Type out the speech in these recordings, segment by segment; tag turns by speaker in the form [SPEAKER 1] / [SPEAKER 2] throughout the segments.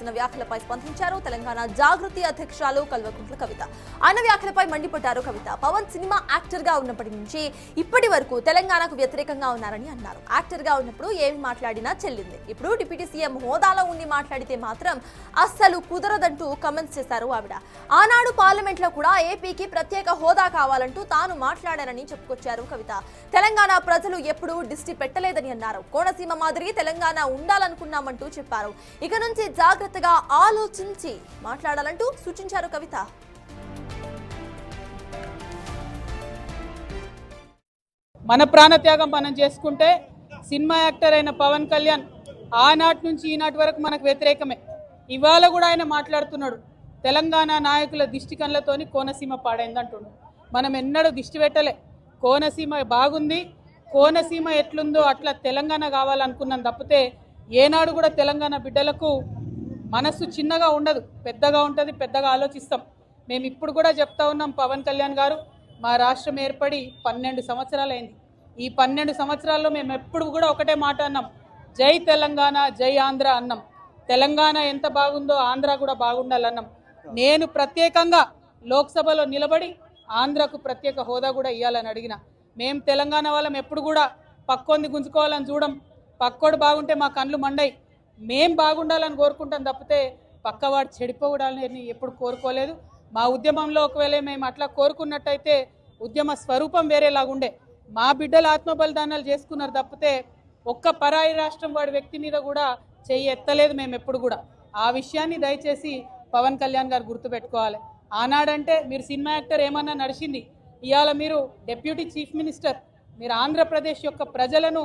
[SPEAKER 1] చేసిన వ్యాఖ్యలపై స్పందించారు తెలంగాణ జాగృతి అధ్యక్షురాలు కల్వకుంట్ల కవిత. ఆయన వ్యాఖ్యలపై మండిపడ్డారు కవిత. పవన్ సినిమా యాక్టర్ గా ఉన్నప్పటి నుంచి ఇప్పటి వరకు తెలంగాణకు వ్యతిరేకంగా ఉన్నారని అన్నారు. యాక్టర్ గా ఉన్నప్పుడు ఏమి మాట్లాడినా చెల్లింది, ఇప్పుడు డిప్యూటీ సీఎం హోదాలో ఉండి మాట్లాడితే మాత్రం అస్సలు కుదరదంటూ కమెంట్స్ చేశారు ఆవిడ. ఆనాడు పార్లమెంట్ లో కూడా ఏపీకి ప్రత్యేక హోదా కావాలంటూ తాను మాట్లాడారని చెప్పుకొచ్చారు కవిత. తెలంగాణ ప్రజలు ఎప్పుడూ దిష్టి పెట్టలేదని అన్నారు. కోనసీమ మాదిరి తెలంగాణ ఉండాలనుకున్నామంటూ చెప్పారు. ఇక నుంచి జాగ్రత్తగా ఆలోచించి మాట్లాడాలంటూ సూచించారు కవిత.
[SPEAKER 2] మన ప్రాణత్యాగం మనం చేసుకుంటే సినిమా యాక్టర్ అయిన పవన్ కళ్యాణ్ ఆనాటి నుంచి ఈనాటి వరకు మనకు వ్యతిరేకమే. ఇవాళ కూడా ఆయన మాట్లాడుతున్నాడు తెలంగాణ నాయకుల దిష్టి కళ్ళతోని కోనసీమ పాడైందంటున్నాడు. మనం ఎన్నడూ దిష్టి పెట్టలే. కోనసీమ బాగుంది, కోనసీమ ఎట్లుందో అట్లా తెలంగాణ కావాలనుకున్నాం తప్పితే ఏనాడు కూడా తెలంగాణ బిడ్డలకు మనస్సు చిన్నగా ఉండదు, పెద్దగా ఉంటుంది, పెద్దగా ఆలోచిస్తాం. మేము ఇప్పుడు కూడా చెప్తా ఉన్నాం, పవన్ కళ్యాణ్ గారు మా రాష్ట్రం ఏర్పడి 12 సంవత్సరాలు అయింది. ఈ 12 సంవత్సరాల్లో మేము ఎప్పుడు కూడా ఒకటే మాట అన్నాం, జై తెలంగాణ జై ఆంధ్ర అన్నాం. తెలంగాణ ఎంత బాగుందో ఆంధ్ర కూడా బాగుండాలన్నాం. నేను ప్రత్యేకంగా లోక్సభలో నిలబడి ఆంధ్రకు ప్రత్యేక హోదా కూడా ఇవ్వాలని అడిగిన. మేము తెలంగాణ వాళ్ళం ఎప్పుడు కూడా పక్కోంది గుంజుకోవాలని చూడం. పక్కోడు బాగుంటే మా కళ్ళు మండయి. మేం బాగుండాలని కోరుకుంటాం తప్పితే పక్కవాడు చెడిపోవడాలని ఎప్పుడు కోరుకోలేదు. మా ఉద్యమంలో ఒకవేళ మేము అట్లా కోరుకున్నట్టయితే ఉద్యమ స్వరూపం వేరేలాగుండే. మా బిడ్డలు ఆత్మబలిదానాలు చేసుకున్నారు తప్పితే ఒక్క పరాయి రాష్ట్రం వాడి వ్యక్తి మీద కూడా చెయ్యి ఎత్తలేదు మేము ఎప్పుడు కూడా. ఆ విషయాన్ని దయచేసి పవన్ కళ్యాణ్ గారు గుర్తుపెట్టుకోవాలి. ఆనాడంటే మీరు సినిమా యాక్టర్ ఏమన్నా నడిచింది, ఇవాళ మీరు డిప్యూటీ చీఫ్ మినిస్టర్. మీరు ఆంధ్రప్రదేశ్ యొక్క ప్రజలను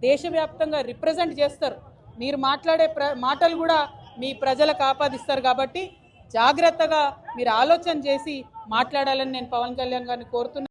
[SPEAKER 2] దేశవ్యాప్తంగా రిప్రజెంట్ చేస్తారు. మీరు మాట్లాడే మాటలు కూడా మీ ప్రజలకు ఆపాదిస్తారు. కాబట్టి జాగ్రత్తగా మీరు ఆలోచన చేసి మాట్లాడాలని నేను పవన్ కళ్యాణ్ గారిని కోరుతున్నాను.